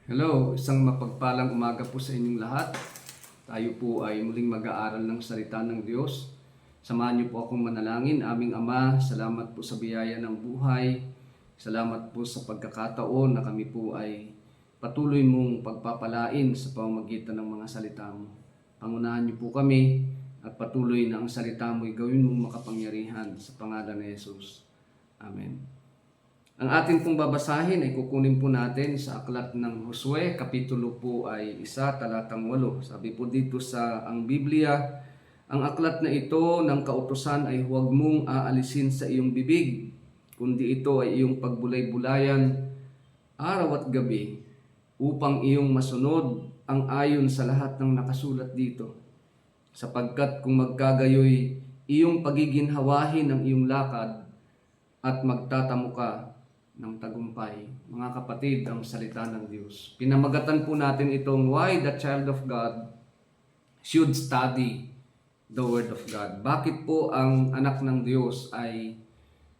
Hello, isang mapagpalang umaga po sa inyong lahat. Tayo po ay muling mag-aaral ng salita ng Diyos. Samahan niyo po akong manalangin. Aming Ama, salamat po sa biyaya ng buhay. Salamat po sa pagkakataon na kami po ay patuloy mong pagpapalain sa pamamagitan ng mga salita mo. Pangunahan niyo po kami at patuloy na ang salita mo ay gawin mong makapangyarihan sa pangalan ni Jesus. Amen. Ang atin pong babasahin ay kukunin po natin sa aklat ng Josue, kapitulo po ay 1, talatang 8. Sabi po dito sa ang Biblia, ang aklat na ito ng kautusan ay huwag mong aalisin sa iyong bibig, kundi ito ay iyong pagbulay-bulayan araw at gabi, upang iyong masunod ang ayon sa lahat ng nakasulat dito. Sapagkat kung magkagayoy, iyong pagiginhawahin ang iyong lakad at magtatamo ka ng tagumpay. Mga kapatid, ang salita ng Diyos. Pinamagatan po natin itong why the child of God should study the Word of God. Bakit po ang anak ng Diyos ay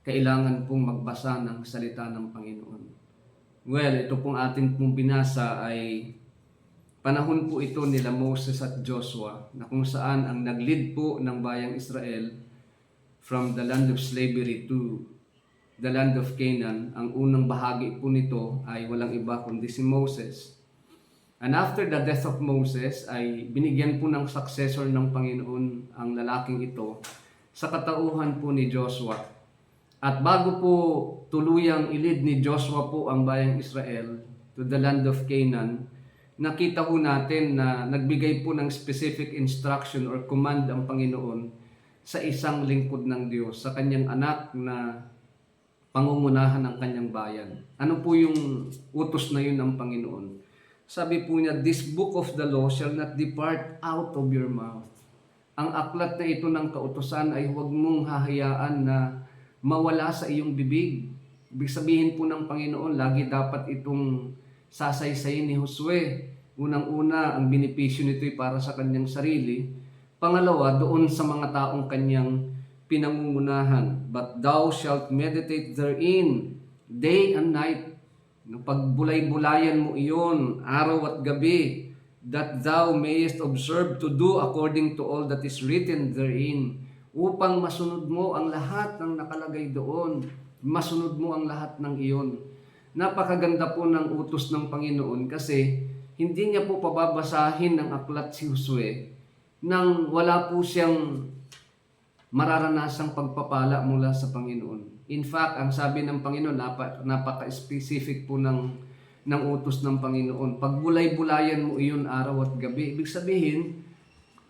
kailangan pong magbasa ng salita ng Panginoon? Well, ito pong atin pong binasa ay panahon po ito nila Moses at Joshua, na kung saan ang nag-lead po ng bayang Israel from the land of slavery to the land of Canaan. Ang unang bahagi po nito ay walang iba kundi si Moses. And after the death of Moses ay binigyan po ng successor ng Panginoon ang lalaking ito sa katauhan po ni Joshua. At bago po tuluyang ilid ni Joshua po ang bayang Israel to the land of Canaan, nakita po natin na nagbigay po ng specific instruction or command ang Panginoon sa isang lingkod ng Diyos, sa kanyang anak na pangungunahan ng kanyang bayan. Ano po yung utos na yun ng Panginoon? Sabi po niya, this book of the law shall not depart out of your mouth. Ang aklat na ito ng kautusan ay huwag mong hahayaan na mawala sa iyong bibig. Ibig sabihin po ng Panginoon, lagi dapat itong sasaysayin ni Josue. Unang-una, ang benepisyo nito ay para sa kanyang sarili. Pangalawa, doon sa mga taong kanyang pinangungunahan. But thou shalt meditate therein day and night. Pagbulay-bulayan mo iyon araw at gabi, that thou mayest observe to do according to all that is written therein, upang masunod mo ang lahat ng nakalagay doon, masunod mo ang lahat ng iyon. Napakaganda po ng utos ng Panginoon kasi hindi niya po pababasahin ng aklat si Josue nang wala po siyang mararanasang pagpapala mula sa Panginoon. In fact, ang sabi ng Panginoon, napaka-specific po ng utos ng Panginoon. Pagbulay-bulayan mo iyon araw at gabi. Ibig sabihin,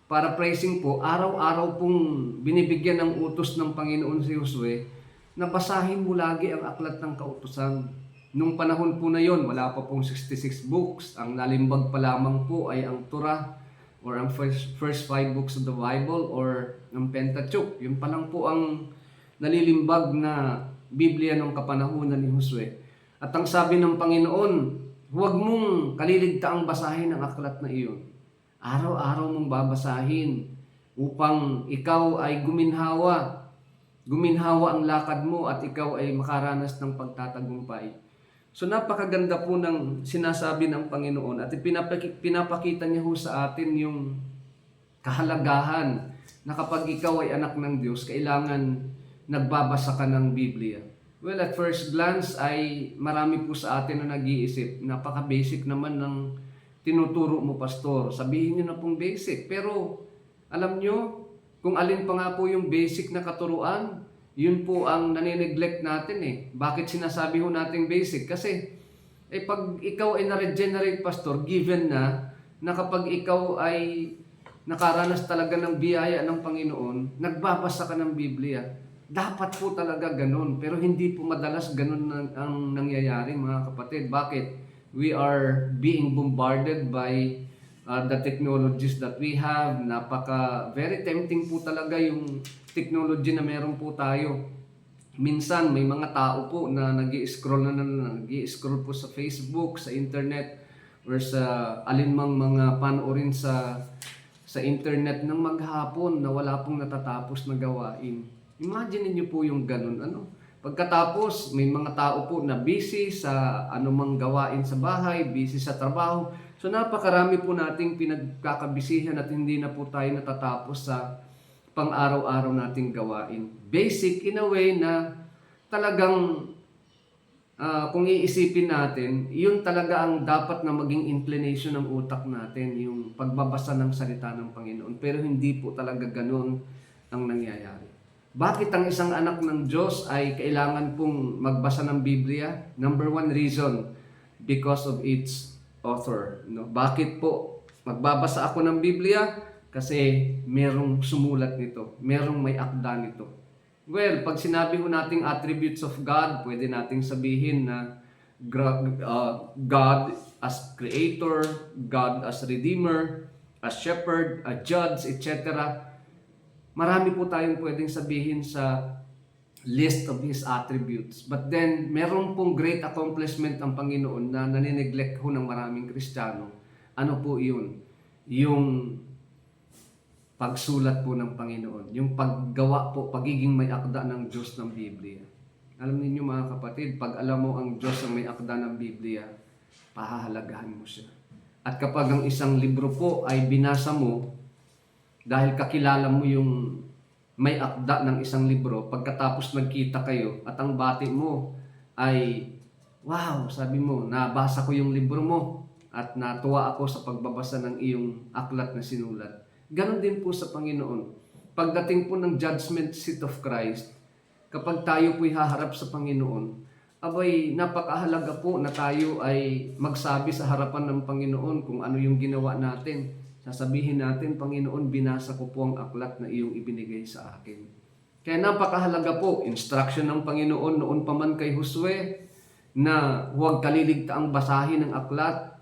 para praising po, araw-araw pong binibigyan ng utos ng Panginoon si Josue na basahin mo lagi ang aklat ng kautusan. Nung panahon po na yon, wala pa pong 66 books. Ang nalimbag pa lamang po ay ang Torah, or ang first 5 books of the Bible, or ang Pentateuch. Yun pa lang po ang nalilimbag na Biblia ng kapanahunan ni Josue. At ang sabi ng Panginoon, huwag mong kaliligtaang basahin ang aklat na iyon. Araw-araw mong babasahin upang ikaw ay guminhawa. Guminhawa ang lakad mo at ikaw ay makaranas ng pagtatagumpay. So napakaganda po ng sinasabi ng Panginoon at pinapakita niya ho sa atin yung kahalagahan na kapag ikaw ay anak ng Diyos, kailangan nagbabasa ka ng Biblia. Well, at first glance ay marami po sa atin na nag-iisip, napaka-basic naman ng tinuturo mo, pastor. Sabihin niyo na pong basic. Pero alam niyo, kung alin pa nga po yung basic na katuruan, yun po ang nanineglect natin eh. Bakit sinasabi ho natin basic? Kasi pag ikaw ay na-regenerate, pastor, given na kapag ikaw ay nakaranas talaga ng biyaya ng Panginoon, nagbabasa ka ng Biblia. Dapat po talaga ganun. Pero hindi po madalas ganun ang nangyayari, mga kapatid. Bakit? We are being bombarded by the technologies that we have. Very tempting po talaga yung technology na meron po tayo. Minsan may mga tao po na nag-i-scroll po sa Facebook, sa internet, or sa alinmang mga panoorin sa internet ng maghapon na wala pong natatapos na gawain. Imagine niyo po yung ganun, ano? Pagkatapos, may mga tao po na busy sa anumang gawain sa bahay, busy sa trabaho. So napakarami po nating pinagkakabisihan at hindi na po tayo natatapos sa pang-araw-araw nating gawain. Basic in a way na talagang kung iisipin natin, yun talaga ang dapat na maging inclination ng utak natin, yung pagbabasa ng salita ng Panginoon. Pero hindi po talaga ganun ang nangyayari. Bakit ang isang anak ng Diyos ay kailangan pong magbasa ng Biblia? Number one reason, because of its author. No? Bakit po magbabasa ako ng Biblia? Kasi merong sumulat nito, merong may akda nito. Well, pag sinabi ko nating attributes of God, pwede nating sabihin na God as creator, God as redeemer, as shepherd, a judge, etc. Marami po tayong pwedeng sabihin sa list of His attributes. But then, meron pong great accomplishment ang Panginoon na nanineglect ho ng maraming Kristiyano. Ano po yun? Yung pagsulat po ng Panginoon. Yung paggawa po, pagiging may akda ng Diyos ng Biblia. Alam niyo mga kapatid, pag alam mo ang Diyos ang may akda ng Biblia, pahahalagahan mo siya. At kapag ang isang libro po ay binasa mo, dahil kakilala mo yung may akda ng isang libro, pagkatapos nagkita kayo at ang bati mo ay, wow, sabi mo, nabasa ko yung libro mo at natuwa ako sa pagbabasa ng iyong aklat na sinulat. Ganon din po sa Panginoon. Pagdating po ng judgment seat of Christ, kapag tayo po'y haharap sa Panginoon, abay, napakahalaga po na tayo ay magsabi sa harapan ng Panginoon kung ano yung ginawa natin. Sasabihin natin, Panginoon, binasa ko po ang aklat na iyong ibinigay sa akin. Kaya napakahalaga po, instruction ng Panginoon noon pa man kay Josue na huwag kaliligtaang basahin ang aklat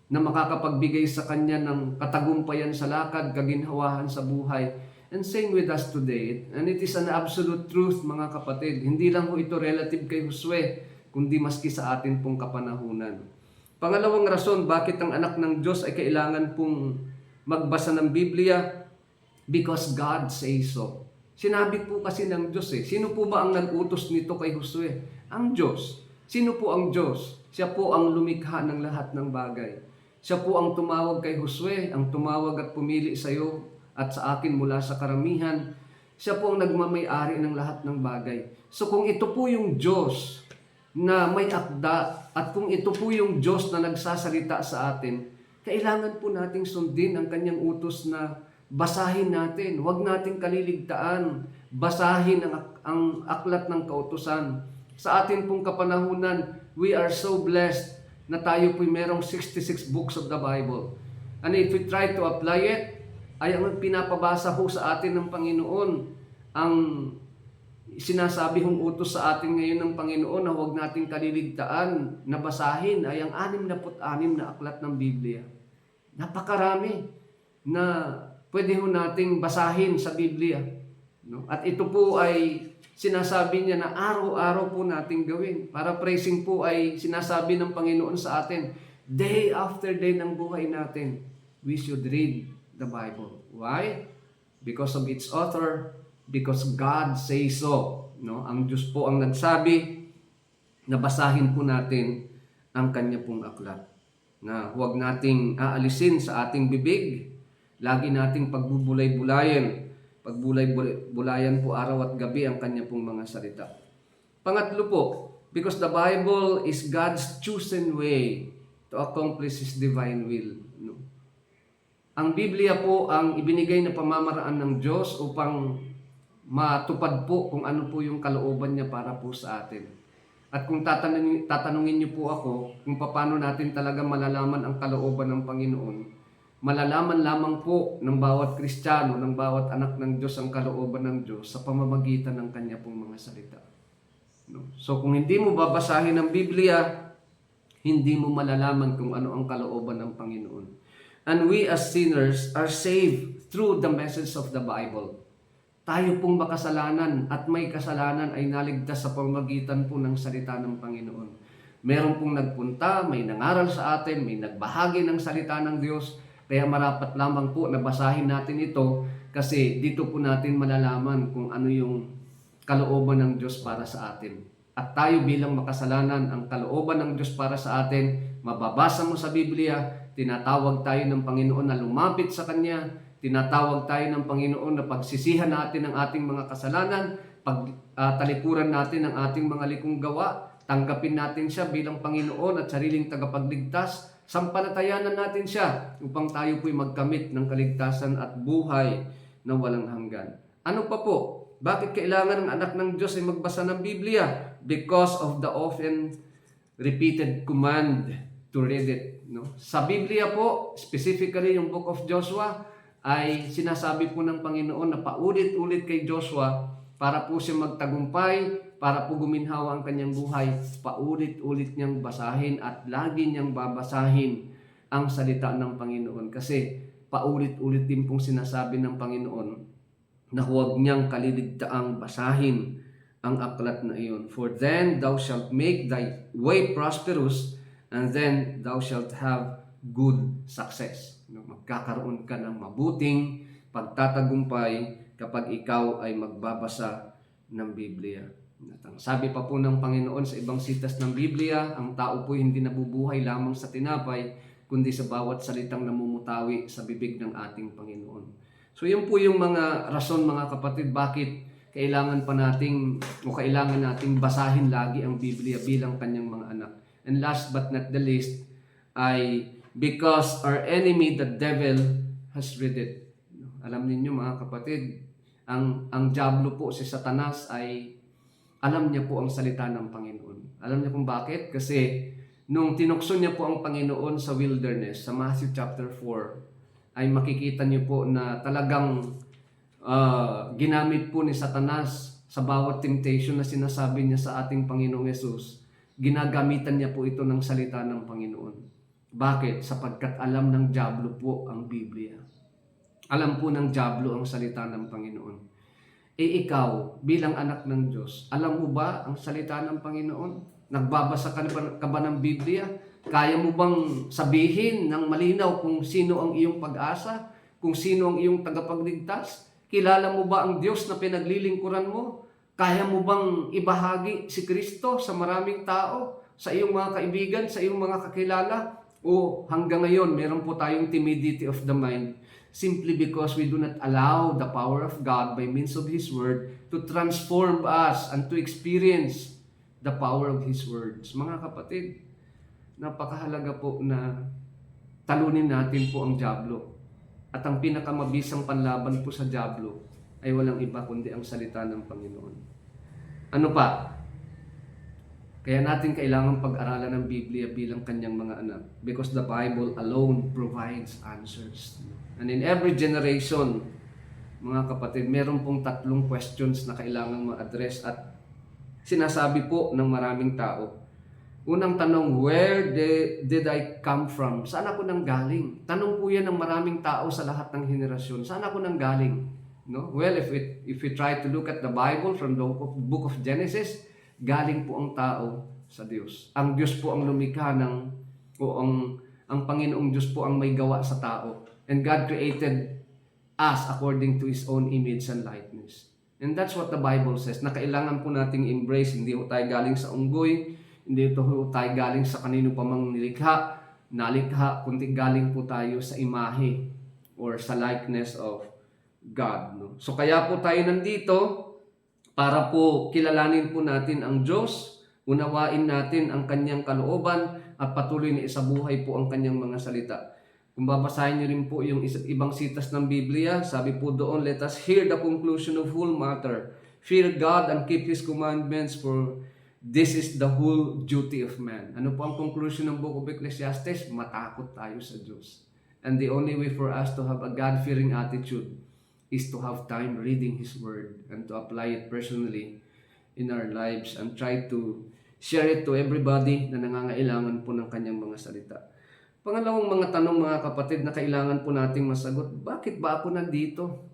na makakapagbigay sa kanya ng katagumpayan sa lakad, kaginhawahan sa buhay. And same with us today. And it is an absolute truth, mga kapatid. Hindi lang ho ito relative kay Josue, kundi maski sa atin pong kapanahunan. Pangalawang rason, bakit ang anak ng Diyos ay kailangan pong magbasa ng Biblia? Because God says so. Sinabi po kasi ng Diyos eh. Sino po ba ang nag-utos nito kay Josue? Ang Diyos. Sino po ang Diyos? Siya po ang lumikha ng lahat ng bagay. Siya po ang tumawag kay Josue, ang tumawag at pumili sa iyo at sa akin mula sa karamihan. Siya po ang nagmamay-ari ng lahat ng bagay. So kung ito po yung Diyos na may akda at kung ito po yung Diyos na nagsasalita sa atin, kailangan po nating sundin ang kanyang utos na basahin natin. Huwag nating kaliligtaan. Basahin ang aklat ng kautusan. Sa atin pong kapanahunan, we are so blessed na tayo po'y merong 66 books of the Bible. And if we try to apply it, ay ang pinapabasa ho sa atin ng Panginoon, ang sinasabi hong utos sa atin ngayon ng Panginoon na huwag nating kaliligtaan na basahin ay ang 66 na aklat ng Biblia. Napakarami na pwede ho nating basahin sa Biblia. No? At ito po ay sinasabi niya na araw-araw po nating gawin. Para praising po ay sinasabi ng Panginoon sa atin, day after day ng buhay natin, we should read the Bible. Why? Because of its author, because God says so. No? Ang Diyos po ang nagsabi na basahin po natin ang kanya pong aklat. Na huwag nating aalisin sa ating bibig. Lagi nating pagbubulay-bulayan. Pagbulay-bulayan po araw at gabi ang kanya pong mga salita. Pangatlo po, because the Bible is God's chosen way to accomplish His divine will. No? Ang Biblia po ang ibinigay na pamamaraan ng Diyos upang matupad po kung ano po yung kalooban niya para po sa atin. At kung tatanungin niyo po ako kung paano natin talaga malalaman ang kalooban ng Panginoon, malalaman lamang po ng bawat Kristiyano, ng bawat anak ng Diyos ang kalooban ng Diyos sa pamamagitan ng kanya pong mga salita. No? So kung hindi mo babasahin ang Biblia, hindi mo malalaman kung ano ang kalooban ng Panginoon. And we as sinners are saved through the message of the Bible. Tayo pong makasalanan at may kasalanan ay naligtas sa pamamagitan po ng salita ng Panginoon. Meron pong nagpunta, may nangaral sa atin, may nagbahagi ng salita ng Diyos. Kaya marapat lamang po na basahin natin ito kasi dito po natin malalaman kung ano yung kalooban ng Diyos para sa atin. At tayo bilang makasalanan, ang kalooban ng Diyos para sa atin, mababasa mo sa Biblia, tinatawag tayo ng Panginoon na lumapit sa Kanya, tinatawag tayo ng Panginoon na pagsisihan natin ang ating mga kasalanan, talikuran natin ang ating mga likong gawa, tanggapin natin siya bilang Panginoon at sariling tagapagligtas, sampalatayanan natin siya upang tayo po'y magkamit ng kaligtasan at buhay na walang hanggan. Ano pa po? Bakit kailangan ng anak ng Diyos ay magbasa ng Biblia? Because of the often repeated command to read it. No? Sa Biblia po, specifically yung Book of Joshua, ay sinasabi po ng Panginoon na paulit-ulit kay Joshua para po siya magtagumpay, para po guminhawa ang kanyang buhay, paulit-ulit niyang basahin at lagi niyang babasahin ang salita ng Panginoon. Kasi paulit-ulit din pong sinasabi ng Panginoon na huwag niyang kaliligtaang basahin ang aklat na iyon. For then thou shalt make thy way prosperous, and then thou shalt have good success. Magkakaroon ka ng mabuting pagtatagumpay kapag ikaw ay magbabasa ng Biblia. Sabi pa po ng Panginoon sa ibang sitas ng Biblia, ang tao po hindi nabubuhay lamang sa tinapay, kundi sa bawat salitang namumutawi sa bibig ng ating Panginoon. So yun po yung mga rason, mga kapatid, bakit kailangan nating basahin lagi ang Biblia bilang kanyang mga anak. And last but not the least, ay because our enemy, the devil, has read it. Alam niyo mga kapatid, ang diablo po, si Satanas, ay alam niya po ang salita ng Panginoon. Alam niya kung bakit? Kasi nung tinukso niya po ang Panginoon sa wilderness, sa Matthew chapter 4, ay makikita niyo po na talagang ginamit po ni Satanas sa bawat temptation na sinasabi niya sa ating Panginoong Yesus. Ginagamitan niya po ito ng salita ng Panginoon. Bakit? Sapagkat alam ng diablo po ang Biblia. Alam po ng diablo ang salita ng Panginoon. Ikaw, bilang anak ng Diyos, alam mo ba ang salita ng Panginoon? Nagbabasa ka ba ng Biblia? Kaya mo bang sabihin ng malinaw kung sino ang iyong pag-asa? Kung sino ang iyong tagapagligtas? Kilala mo ba ang Diyos na pinaglilingkuran mo? Kaya mo bang ibahagi si Kristo sa maraming tao? Sa iyong mga kaibigan, sa iyong mga kakilala? O hanggang ngayon, meron po tayong timidity of the mind simply because we do not allow the power of God by means of His Word to transform us and to experience the power of His words. Mga kapatid, napakahalaga po na talunin natin po ang diablo. At ang pinakamabisang panlaban po sa diablo ay walang iba kundi ang salita ng Panginoon. Ano pa? Kaya natin kailangan pag-aralan ng Biblia bilang kanyang mga anak because the Bible alone provides answers. And in every generation, mga kapatid, meron pong 3 questions na kailangan ma-address at sinasabi po ng maraming tao. Unang tanong, where did I come from? Saan ako nang galing? Tanong po yan ng maraming tao sa lahat ng henerasyon. Saan ako nang galing? No? Well, if we try to look at the Bible from the book of Genesis, galing po ang tao sa Diyos. Ang Diyos po ang lumikha ang Panginoong Diyos po ang may gawa sa tao. And God created us according to His own image and likeness. And that's what the Bible says, na kailangan po nating embrace. Hindi po tayo galing sa unggoy, hindi po tayo galing sa kanino pa mang nalikha, kundi galing po tayo sa imahe or sa likeness of God. No? So kaya po tayo nandito para po kilalanin po natin ang Diyos, unawain natin ang kanyang kalooban at patuloy na isabuhay po ang kanyang mga salita. Kung babasahin niyo rin po yung ibang sitas ng Biblia, sabi po doon, let us hear the conclusion of whole matter. Fear God and keep His commandments, for this is the whole duty of man. Ano po ang conclusion ng Book of Ecclesiastes? Matakot tayo sa Diyos. And the only way for us to have a God-fearing attitude is to have time reading His Word and to apply it personally in our lives and try to share it to everybody na nangangailangan po ng kanyang mga salita. Pangalawang mga tanong, mga kapatid, na kailangan po nating masagot, bakit ba ako nandito?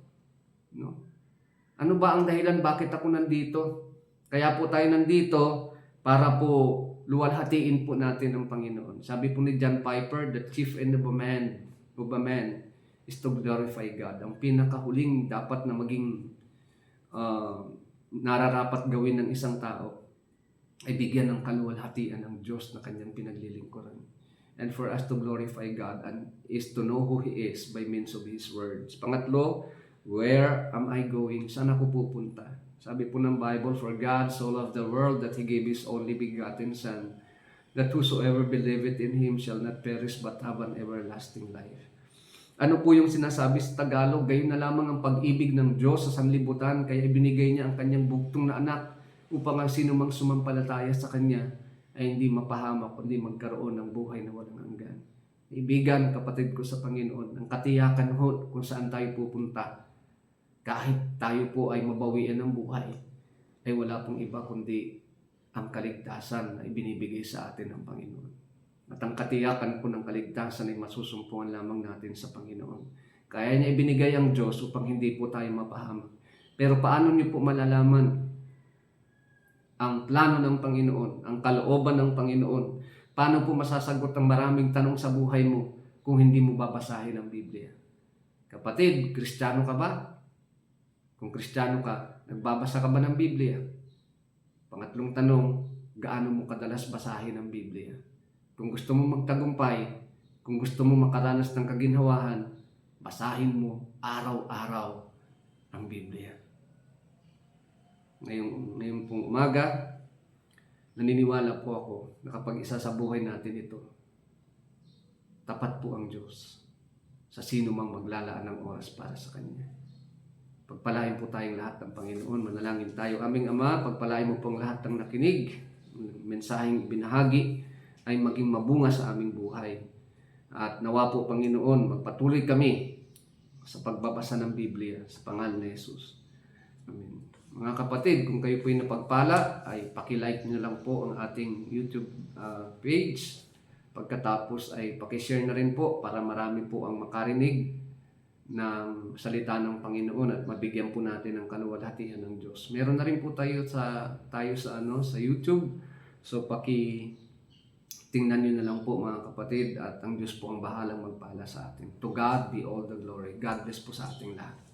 No? Ano ba ang dahilan bakit ako nandito? Kaya po tayo nandito para po luwalhatiin po natin ang Panginoon. Sabi po ni John Piper, the chief end of a man is to glorify God. Ang pinakahuling dapat na maging nararapat gawin ng isang tao ay bigyan ng kaluwalhatian ng Diyos na kanyang pinaglilingkuran. And for us to glorify God and is to know who He is by means of His words. Pangatlo, where am I going? Saan ako pupunta? Sabi po ng Bible, for God so loved the world that He gave His only begotten Son, that whosoever believeth in Him shall not perish but have an everlasting life. Ano po yung sinasabi sa Tagalog? Gayon na lamang ang pag-ibig ng Diyos sa sanlibutan, kaya ibinigay niya ang kanyang bugtong na anak upang ang sino mang sumampalataya sa kanya ay hindi mapahamak kundi magkaroon ng buhay na walang hanggan. Ibigan, kapatid ko sa Panginoon, ang katiyakan ho kung saan tayo pupunta, kahit tayo po ay mabawian ng buhay, ay wala pong iba kundi ang kaligtasan na ibinibigay sa atin ng Panginoon. At ang katiyakan po ng kaligtasan ay masusumpungan lamang natin sa Panginoon. Kaya niya ibinigay ang Diyos upang hindi po tayo mapahamak. Pero paano niyo po malalaman ang plano ng Panginoon, ang kalooban ng Panginoon? Paano po masasagot ang maraming tanong sa buhay mo kung hindi mo babasahin ang Biblia? Kapatid, Kristiyano ka ba? Kung Kristiyano ka, nagbabasa ka ba ng Biblia? Pangatlong tanong, gaano mo kadalas basahin ang Biblia? Kung gusto mo magtagumpay, kung gusto mo makaranas ng kaginhawahan, basahin mo araw-araw ang Biblia. Ngayong pong umaga, naniniwala po ako na kapag isa sa buhay natin ito, tapat po ang Diyos sa sino mang maglalaan ng oras para sa Kanya. Pagpalain po tayong lahat ng Panginoon. Manalangin tayo. Aming Ama, pagpalain mo pong lahat ng nakinig, mensaheng binahagi, ay maging mabunga sa aming buhay. At nawa po, Panginoon, magpatuloy kami sa pagbabasa ng Biblia sa pangalan ni Jesus. Amen. Mga kapatid, kung kayo po ay napagpala, ay pakilike nyo lang po ang ating YouTube page. Pagkatapos ay pakishare na rin po para marami po ang makarinig ng salita ng Panginoon at mabigyan po natin ng kaluwalhatian ng Diyos. Meron na rin po tayo sa YouTube. So tingnan nyo na lang po mga kapatid at ang Diyos po ang bahalang magpala sa atin. To God be all the glory. God bless po sa ating lahat.